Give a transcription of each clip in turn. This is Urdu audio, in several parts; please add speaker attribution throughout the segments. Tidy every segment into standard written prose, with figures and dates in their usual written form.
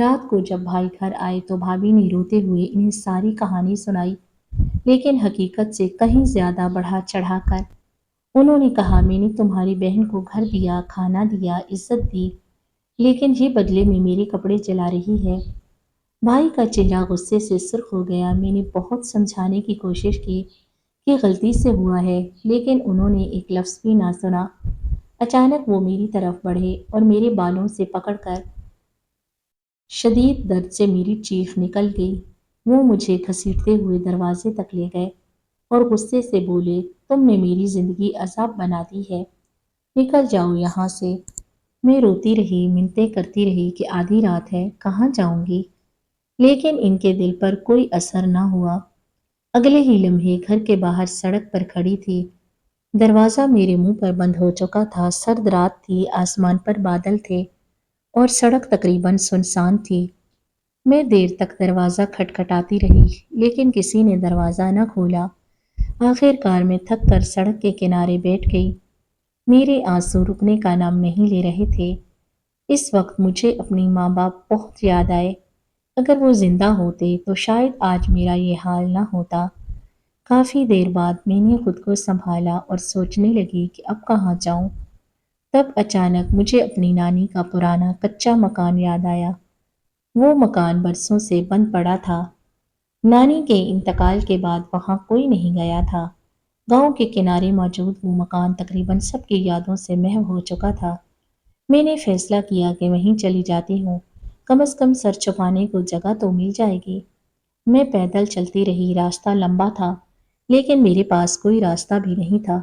Speaker 1: رات کو جب بھائی گھر آئے تو بھابھی نے روتے ہوئے انہیں ساری کہانی سنائی، لیکن حقیقت سے کہیں زیادہ بڑھا چڑھا کر۔ انہوں نے کہا، میں نے تمہاری بہن کو گھر دیا، کھانا دیا، عزت دی، لیکن یہ بدلے میں میرے کپڑے جلا رہی ہے۔ بھائی کا چہرہ غصے سے سرخ ہو گیا۔ میں نے بہت سمجھانے کی کوشش کی کہ غلطی سے ہوا ہے، لیکن انہوں نے ایک لفظ بھی نہ سنا۔ اچانک وہ میری طرف بڑھے اور میرے بالوں سے پکڑ کر شدید درد سے میری چیخ نکل گئی۔ وہ مجھے گھسیٹتے ہوئے دروازے تک لے گئے اور غصے سے بولے، تم نے میری زندگی عذاب بنا دی ہے، نکل جاؤ یہاں سے۔ میں روتی رہی، منتیں کرتی رہی کہ آدھی رات ہے، کہاں جاؤں گی، لیکن ان کے دل پر کوئی اثر نہ ہوا۔ اگلے ہی لمحے گھر کے باہر سڑک پر کھڑی تھی، دروازہ میرے منہ پر بند ہو چکا تھا۔ سرد رات تھی، آسمان پر بادل تھے اور سڑک تقریباً سنسان تھی۔ میں دیر تک دروازہ کھٹکھٹاتی رہی، لیکن کسی نے دروازہ نہ کھولا۔ آخر کار میں تھک کر سڑک کے کنارے بیٹھ گئی۔ میرے آنسو رکنے کا نام نہیں لے رہے تھے۔ اس وقت مجھے اپنی ماں باپ بہت یاد آئے۔ اگر وہ زندہ ہوتے تو شاید آج میرا یہ حال نہ ہوتا۔ کافی دیر بعد میں نے خود کو سنبھالا اور سوچنے لگی کہ اب کہاں جاؤں۔ تب اچانک مجھے اپنی نانی کا پرانا کچا مکان یاد آیا۔ وہ مکان برسوں سے بند پڑا تھا۔ نانی کے انتقال کے بعد وہاں کوئی نہیں گیا تھا۔ گاؤں کے کنارے موجود وہ مکان تقریباً سب کی یادوں سے محو ہو چکا تھا۔ میں نے فیصلہ کیا کہ وہیں چلی جاتی ہوں، کم از کم سر چھپانے کو جگہ تو مل جائے گی۔ میں پیدل چلتی رہی، راستہ لمبا تھا، لیکن میرے پاس کوئی راستہ بھی نہیں تھا۔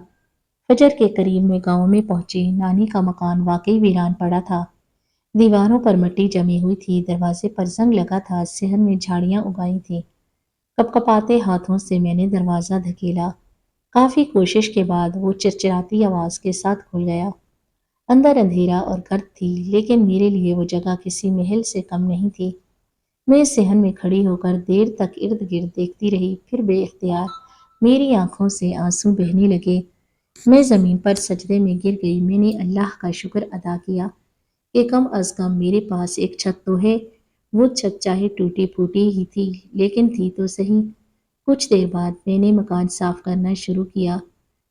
Speaker 1: فجر کے قریب میں گاؤں میں پہنچی۔ نانی کا مکان واقعی ویران پڑا تھا۔ دیواروں پر مٹی جمی ہوئی تھی، دروازے پر زنگ لگا تھا، صحن میں جھاڑیاں اگائی تھیں۔ کپکپاتے ہاتھوں سے میں نے دروازہ دھکیلا۔ کافی کوشش کے بعد وہ چرچراتی آواز کے ساتھ کھل گیا۔ اندر اندھیرا اور گرد تھی، لیکن میرے لیے وہ جگہ کسی محل سے کم نہیں تھی۔ میں صحن میں کھڑی ہو کر دیر تک ارد گرد دیکھتی رہی، پھر بے اختیار میری آنکھوں سے آنسو بہنے لگے۔ میں زمین پر سجدے میں گر گئی۔ میں نے اللہ کا شکر ادا کیا کہ کم از کم میرے پاس ایک چھت تو ہے۔ وہ چھت چاہے ٹوٹی پھوٹی ہی تھی، لیکن تھی تو صحیح۔ کچھ دیر بعد میں نے مکان صاف کرنا شروع کیا،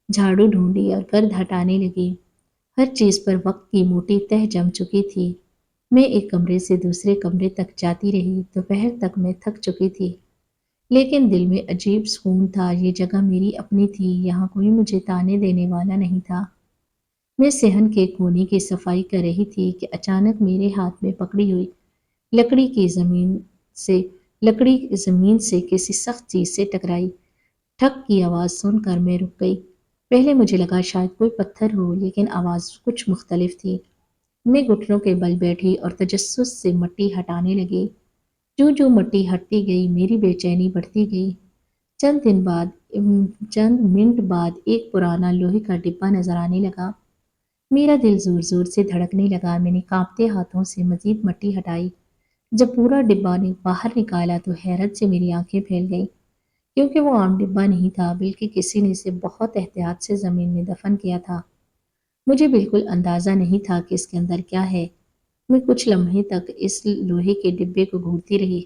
Speaker 1: جھاڑو ڈھونڈی اور گرد ہٹانے لگی۔ ہر چیز پر وقت کی موٹی تہ جم چکی تھی۔ میں ایک کمرے سے دوسرے کمرے تک جاتی رہی۔ دوپہر تک میں تھک چکی تھی، لیکن دل میں عجیب سکون تھا۔ یہ جگہ میری اپنی تھی، یہاں کوئی مجھے تانے دینے والا نہیں تھا۔ میں صحن کے کونے کی صفائی کر رہی تھی کہ اچانک میرے ہاتھ میں پکڑی ہوئی لکڑی کی زمین سے لکڑی زمین سے کسی سخت چیز سے ٹکرائی۔ ٹھک کی آواز سن کر میں رک گئی۔ پہلے مجھے لگا شاید کوئی پتھر ہو، لیکن آواز کچھ مختلف تھی۔ میں گھٹنوں کے بل بیٹھی اور تجسس سے مٹی ہٹانے لگی۔ جو جو مٹی ہٹتی گئی، میری بے چینی بڑھتی گئی۔ چند منٹ بعد ایک پرانا لوہے کا ڈبہ نظر آنے لگا۔ میرا دل زور زور سے دھڑکنے لگا۔ میں نے کانپتے ہاتھوں سے مزید مٹی ہٹائی۔ جب پورا ڈبہ نے باہر نکالا تو حیرت سے میری آنکھیں پھیل گئیں، کیونکہ وہ عام ڈبہ نہیں تھا، بلکہ کسی نے اسے بہت احتیاط سے زمین میں دفن کیا تھا۔ مجھے بالکل اندازہ نہیں تھا کہ اس کے اندر کیا ہے۔ میں کچھ لمحے تک اس لوہے کے ڈبے کو گھورتی رہی۔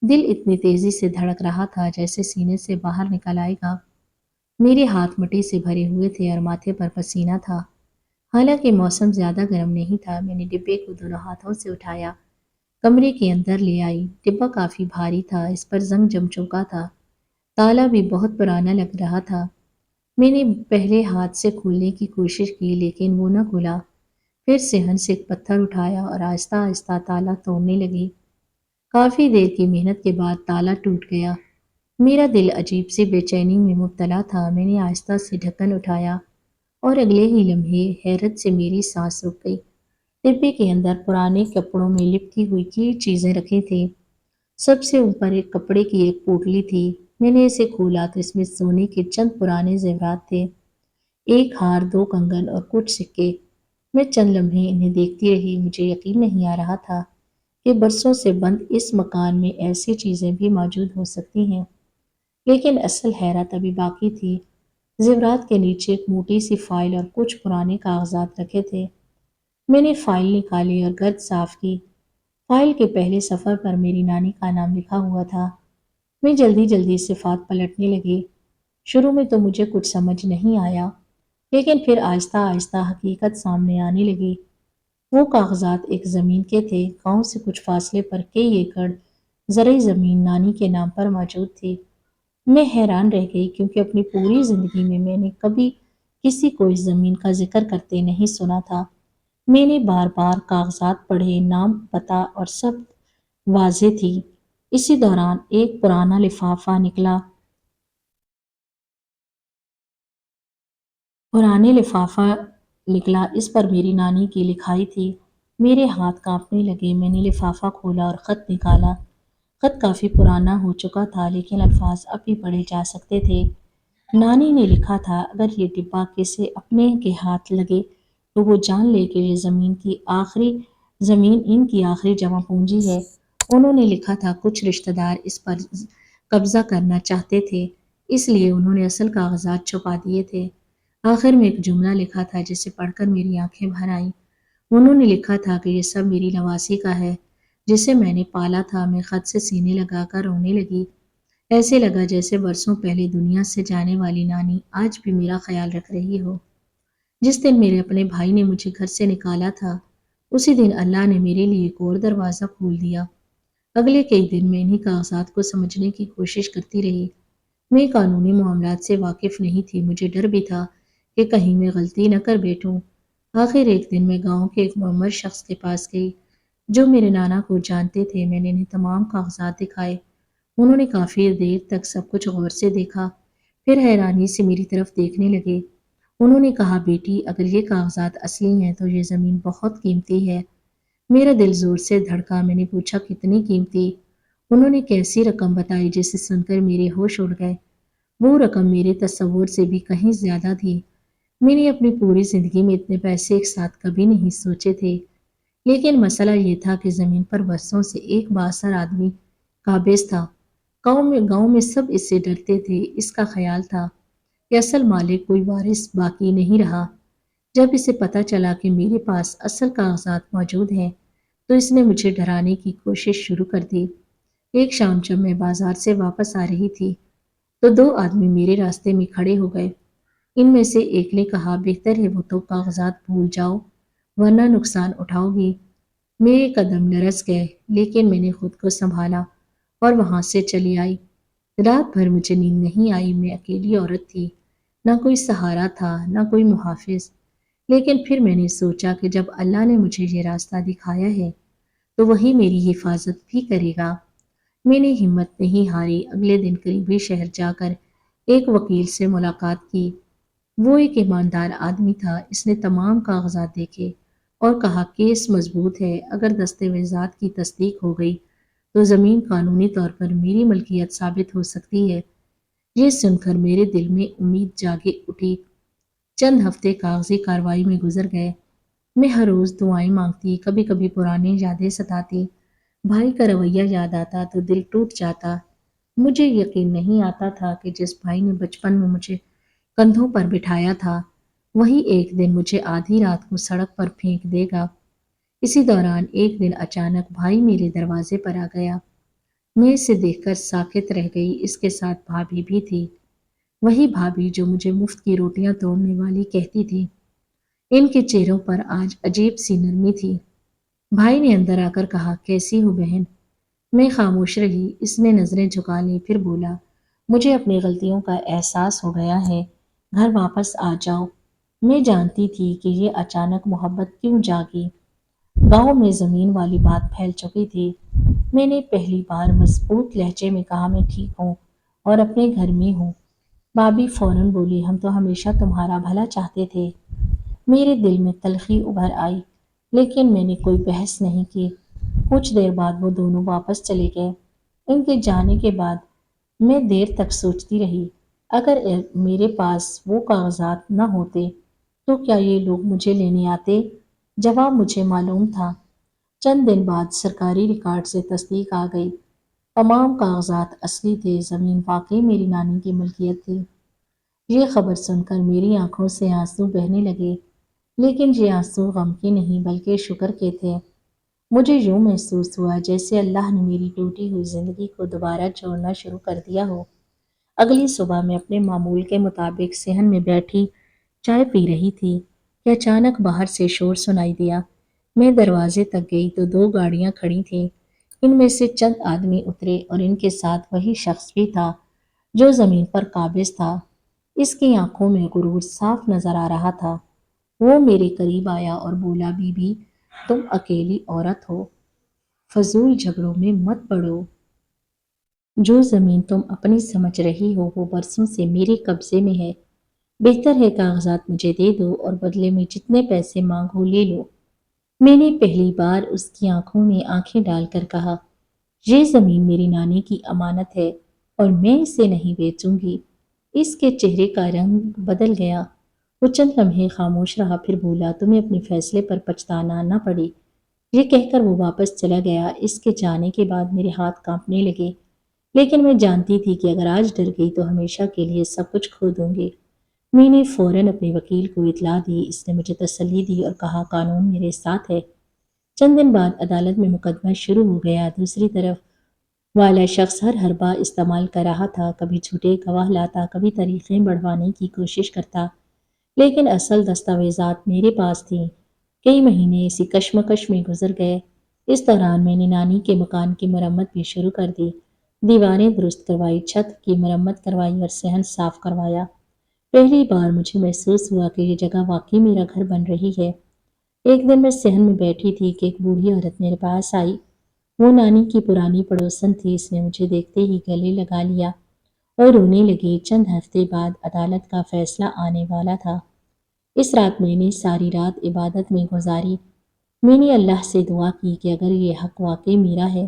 Speaker 1: دل اتنی تیزی سے دھڑک رہا تھا جیسے سینے سے باہر نکل آئے گا۔ میرے ہاتھ مٹی سے بھرے ہوئے تھے اور ماتھے پر پسینہ تھا۔ حالانکہ موسم زیادہ گرم نہیں تھا۔ میں نے ڈبے کو دونوں ہاتھوں سے اٹھایا، کمرے کے اندر لے آئی۔ ڈبہ کافی بھاری تھا، اس پر زنگ جم چکا تھا، تالا بھی بہت پرانا لگ رہا تھا۔ میں نے پہلے ہاتھ سے کھولنے کی کوشش کی، لیکن وہ نہ کھلا۔ پھر صحن سے ایک پتھر اٹھایا اور آہستہ آہستہ تالا توڑنے لگی۔ کافی دیر کی محنت کے بعد تالا ٹوٹ گیا۔ میرا دل عجیب سی بے چینی میں مبتلا تھا۔ میں نے آہستہ سے ڈھکن اٹھایا اور اگلے ہی لمحے حیرت سے میری سانس رک گئی۔ ڈبے کے اندر پرانے کپڑوں میں لپٹی ہوئی کی چیزیں رکھی تھیں۔ سب سے اوپر ایک کپڑے کی ایک پوٹلی تھی۔ میں نے اسے کھولا تو اس میں سونے کے چند پرانے زیورات تھے، ایک ہار، دو کنگن اور کچھ سکے۔ میں چند لمحے انہیں دیکھتی رہی۔ مجھے یقین نہیں آ رہا تھا کہ برسوں سے بند اس مکان میں ایسی چیزیں بھی موجود ہو سکتی ہیں، لیکن اصل حیرت ابھی باقی تھی۔ زیورات کے نیچے ایک موٹی سی فائل اور کچھ پرانے کاغذات رکھے تھے۔ میں نے فائل نکالی اور گرد صاف کی۔ فائل کے پہلے صفحے پر میری نانی کا نام لکھا ہوا تھا۔ میں جلدی جلدی صفحات پلٹنے لگی۔ شروع میں تو مجھے کچھ سمجھ نہیں آیا، لیکن پھر آہستہ آہستہ حقیقت سامنے آنے لگی۔ وہ کاغذات ایک زمین کے تھے، گاؤں سے کچھ فاصلے پر کئی ایکڑ زرعی زمین نانی کے نام پر موجود تھی۔ میں حیران رہ گئی کیونکہ اپنی پوری زندگی میں نے کبھی کسی کو اس زمین کا ذکر کرتے نہیں سنا تھا۔ میں نے بار بار کاغذات پڑھے، نام پتہ اور سب واضح تھی۔ اسی دوران ایک پرانے لفافہ نکلا، اس پر میری نانی کی لکھائی تھی۔ میرے ہاتھ کانپنے لگے، میں نے لفافہ کھولا اور خط نکالا۔ خط کافی پرانا ہو چکا تھا لیکن الفاظ اب بھی پڑھے جا سکتے تھے۔ نانی نے لکھا تھا، اگر یہ ڈبہ کسی اپنے کے ہاتھ لگے تو وہ جان لے کہ یہ زمین ان کی آخری جمع پونجی ہے۔ انہوں نے لکھا تھا کچھ رشتہ دار اس پر قبضہ کرنا چاہتے تھے، اس لیے انہوں نے اصل کاغذات چھپا دیے تھے۔ آخر میں ایک جملہ لکھا تھا جسے پڑھ کر میری آنکھیں بھر آئیں۔ انہوں نے لکھا تھا کہ یہ سب میری نواسی کا ہے جسے میں نے پالا تھا۔ میں خط سے سینے لگا کر رونے لگی۔ ایسے لگا جیسے برسوں پہلے دنیا سے جانے والی نانی آج بھی میرا خیال رکھ رہی ہو۔ جس دن میرے اپنے بھائی نے مجھے گھر سے نکالا تھا، اسی دن اللہ نے میرے لیے ایک اور دروازہ کھول دیا۔ اگلے کئی دن میں انہی کاغذات کو سمجھنے کی کوشش کرتی رہی۔ میں قانونی معاملات سے واقف نہیں تھی، مجھے ڈر بھی تھا کہ کہیں میں غلطی نہ کر بیٹھوں۔ آخر ایک دن میں گاؤں کے ایک معمر شخص کے پاس گئی جو میرے نانا کو جانتے تھے۔ میں نے انہیں تمام کاغذات دکھائے۔ انہوں نے کافی دیر تک سب کچھ غور سے دیکھا، پھر حیرانی سے میری طرف دیکھنے لگے۔ انہوں نے کہا، بیٹی، اگر یہ کاغذات اصلی ہیں تو یہ زمین بہت قیمتی ہے۔ میرا دل زور سے دھڑکا۔ میں نے پوچھا، کتنی قیمتی؟ انہوں نے کیسی رقم بتائی جسے سن کر میرے ہوش اڑ گئے۔ وہ رقم میرے تصور سے بھی کہیں زیادہ تھی۔ میں نے اپنی پوری زندگی میں اتنے پیسے ایک ساتھ کبھی نہیں سوچے تھے، لیکن مسئلہ یہ تھا کہ زمین پر برسوں سے ایک بااثر آدمی قابض تھا۔ گاؤں میں سب اس سے ڈرتے تھے۔ اس کا خیال تھا کہ اصل مالک کوئی وارث باقی نہیں رہا۔ جب اسے پتہ چلا کہ میرے پاس اصل کاغذات موجود ہیں تو اس نے مجھے ڈرانے کی کوشش شروع کر دی۔ ایک شام جب میں بازار سے واپس آ رہی تھی تو دو آدمی میرے راستے میں کھڑے ہو گئے۔ ان میں سے ایک نے کہا، بہتر ہے وہ تو کاغذات بھول جاؤ ورنہ نقصان اٹھاؤ گی۔ میرے قدم لرز گئے لیکن میں نے خود کو سنبھالا اور وہاں سے چلی آئی۔ رات بھر مجھے نیند نہیں آئی۔ میں اکیلی عورت تھی، نہ کوئی سہارا تھا نہ کوئی محافظ۔ لیکن پھر میں نے سوچا کہ جب اللہ نے مجھے یہ راستہ دکھایا ہے تو وہی میری حفاظت بھی کرے گا۔ میں نے ہمت نہیں ہاری۔ اگلے دن قریبی شہر جا کر ایک وکیل سے ملاقات کی۔ وہ ایک ایماندار آدمی تھا۔ اس نے تمام کاغذات دیکھے اور کہا، کیس مضبوط ہے۔ اگر دستاویزات کی تصدیق ہو گئی تو زمین قانونی طور پر میری ملکیت ثابت ہو سکتی ہے۔ یہ سن کر میرے دل میں امید جاگ اٹھی۔ چند ہفتے کاغذی کارروائی میں گزر گئے۔ میں ہر روز دعائیں مانگتی، کبھی کبھی پرانی یادیں ستاتی۔ بھائی کا رویہ یاد آتا تو دل ٹوٹ جاتا۔ مجھے یقین نہیں آتا تھا کہ جس بھائی نے بچپن میں مجھے کندھوں پر بٹھایا تھا وہی ایک دن مجھے آدھی رات کو سڑک پر پھینک دے گا۔ اسی دوران ایک دن اچانک بھائی میرے دروازے پر آ گیا۔ میں اسے دیکھ کر ساکت رہ گئی۔ اس کے ساتھ بھابھی بھی تھی، وہی بھابھی جو مجھے مفت کی روٹیاں توڑنے والی کہتی تھی۔ ان کے چہروں پر آج عجیب سی نرمی تھی۔ بھائی نے اندر آ کر کہا، کیسی ہو بہن؟ میں خاموش رہی۔ اس نے نظریں جھکا لیں، پھر بولا، مجھے اپنی غلطیوں کا احساس ہو گیا ہے، گھر واپس آ جاؤ۔ میں جانتی تھی کہ یہ اچانک محبت کیوں جاگی۔ گاؤں میں زمین والی بات پھیل چکی تھی۔ میں نے پہلی بار مضبوط لہجے میں کہا، میں ٹھیک ہوں اور اپنے گھر میں ہوں۔ بھابھی فوراً بولی، ہم تو ہمیشہ تمہارا بھلا چاہتے تھے۔ میرے دل میں تلخی ابھر آئی لیکن میں نے کوئی بحث نہیں کی۔ کچھ دیر بعد وہ دونوں واپس چلے گئے۔ ان کے جانے کے بعد میں دیر تک سوچتی رہی، اگر میرے پاس وہ کاغذات نہ ہوتے تو کیا یہ لوگ مجھے لینے آتے؟ جواب مجھے معلوم تھا۔ چند دن بعد سرکاری ریکارڈ سے تصدیق آ گئی۔ تمام کاغذات اصلی تھے، زمین واقعی میری نانی کی ملکیت تھی۔ یہ خبر سن کر میری آنکھوں سے آنسو بہنے لگے، لیکن یہ آنسو غم کے نہیں بلکہ شکر کے تھے۔ مجھے یوں محسوس ہوا جیسے اللہ نے میری ٹوٹی ہوئی زندگی کو دوبارہ جوڑنا شروع کر دیا ہو۔ اگلی صبح میں اپنے معمول کے مطابق صحن میں بیٹھی چائے پی رہی تھی کہ اچانک باہر سے شور سنائی دیا۔ میں دروازے تک گئی تو دو گاڑیاں کھڑی تھیں۔ ان میں سے چند آدمی اترے اور ان کے ساتھ وہی شخص بھی تھا جو زمین پر قابض تھا۔ اس کی آنکھوں میں غرور صاف نظر آ رہا تھا۔ وہ میرے قریب آیا اور بولا، بی بی، تم اکیلی عورت ہو، فضول جھگڑوں میں مت پڑو۔ جو زمین تم اپنی سمجھ رہی ہو وہ برسوں سے میرے قبضے میں ہے۔ بہتر ہے کاغذات مجھے دے دو اور بدلے میں جتنے پیسے مانگو لے لو۔ میں نے پہلی بار اس کی آنکھوں میں آنکھیں ڈال کر کہا، یہ زمین میری نانی کی امانت ہے اور میں اسے نہیں بیچوں گی۔ اس کے چہرے کا رنگ بدل گیا۔ وہ چند لمحے خاموش رہا، پھر بولا، تمہیں اپنے فیصلے پر پچھتانا نہ پڑے۔ یہ کہہ کر وہ واپس چلا گیا۔ اس کے جانے کے بعد میرے ہاتھ کانپنے لگے، لیکن میں جانتی تھی کہ اگر آج ڈر گئی تو ہمیشہ کے لیے سب کچھ کھو دوں گی۔ میں نے فوراً اپنے وکیل کو اطلاع دی۔ اس نے مجھے تسلی دی اور کہا، قانون میرے ساتھ ہے۔ چند دن بعد عدالت میں مقدمہ شروع ہو گیا۔ دوسری طرف والا شخص ہر حربہ استعمال کر رہا تھا، کبھی جھوٹے گواہ لاتا، کبھی تاریخیں بڑھوانے کی کوشش کرتا، لیکن اصل دستاویزات میرے پاس تھیں۔ کئی مہینے اسی کشمکش میں گزر گئے۔ اس دوران میں نے نانی کے مکان کی مرمت بھی شروع کر دی۔ دیواریں درست کروائی، چھت کی مرمت کروائی اور صحن صاف کروایا۔ پہلی بار مجھے محسوس ہوا کہ یہ جگہ واقعی میرا گھر بن رہی ہے۔ ایک دن میں صحن میں بیٹھی تھی کہ ایک بوڑھی عورت میرے پاس آئی۔ وہ نانی کی پرانی پڑوسن تھی۔ اس نے مجھے دیکھتے ہی گلے لگا لیا اور رونے لگی۔ چند ہفتے بعد عدالت کا فیصلہ آنے والا تھا۔ اس رات میں نے ساری رات عبادت میں گزاری۔ میں نے اللہ سے دعا کی کہ اگر یہ حق واقعی میرا ہے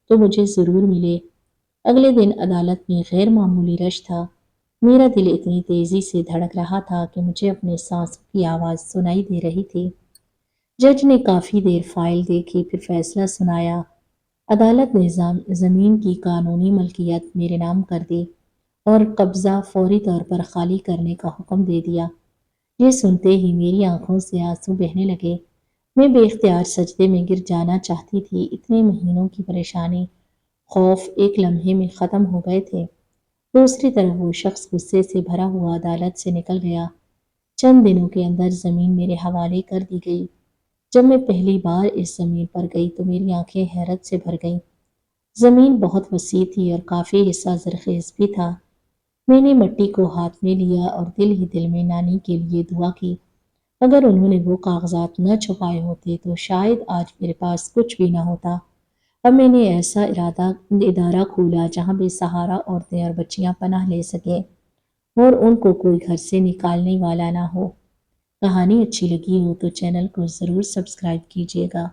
Speaker 1: تو مجھے ضرور ملے۔ اگلے دن عدالت میں غیر معمولی رش تھا۔ میرا دل اتنی تیزی سے دھڑک رہا تھا کہ مجھے اپنے سانسوں کی آواز سنائی دے رہی تھی۔ جج نے کافی دیر فائل دیکھی، پھر فیصلہ سنایا۔ عدالت نے زمین کی قانونی ملکیت میرے نام کر دی اور قبضہ فوری طور پر خالی کرنے کا حکم دے دیا۔ یہ سنتے ہی میری آنکھوں سے آنسو بہنے لگے۔ میں بے اختیار سجدے میں گر جانا چاہتی تھی۔ اتنے مہینوں کی پریشانی، خوف ایک لمحے میں ختم ہو گئے تھے۔ دوسری طرف وہ شخص غصے سے بھرا ہوا عدالت سے نکل گیا۔ چند دنوں کے اندر زمین میرے حوالے کر دی گئی۔ جب میں پہلی بار اس زمین پر گئی تو میری آنکھیں حیرت سے بھر گئیں۔ زمین بہت وسیع تھی اور کافی حصہ زرخیز بھی تھا۔ میں نے مٹی کو ہاتھ میں لیا اور دل ہی دل میں نانی کے لیے دعا کی۔ اگر انہوں نے وہ کاغذات نہ چھپائے ہوتے تو شاید آج میرے پاس کچھ بھی نہ ہوتا۔ اب میں نے ایسا ادارہ کھولا جہاں بے سہارا عورتیں اور بچیاں پناہ لے سکیں اور ان کو کوئی گھر سے نکالنے والا نہ ہو۔ کہانی اچھی لگی ہو تو چینل کو ضرور سبسکرائب کیجیے گا۔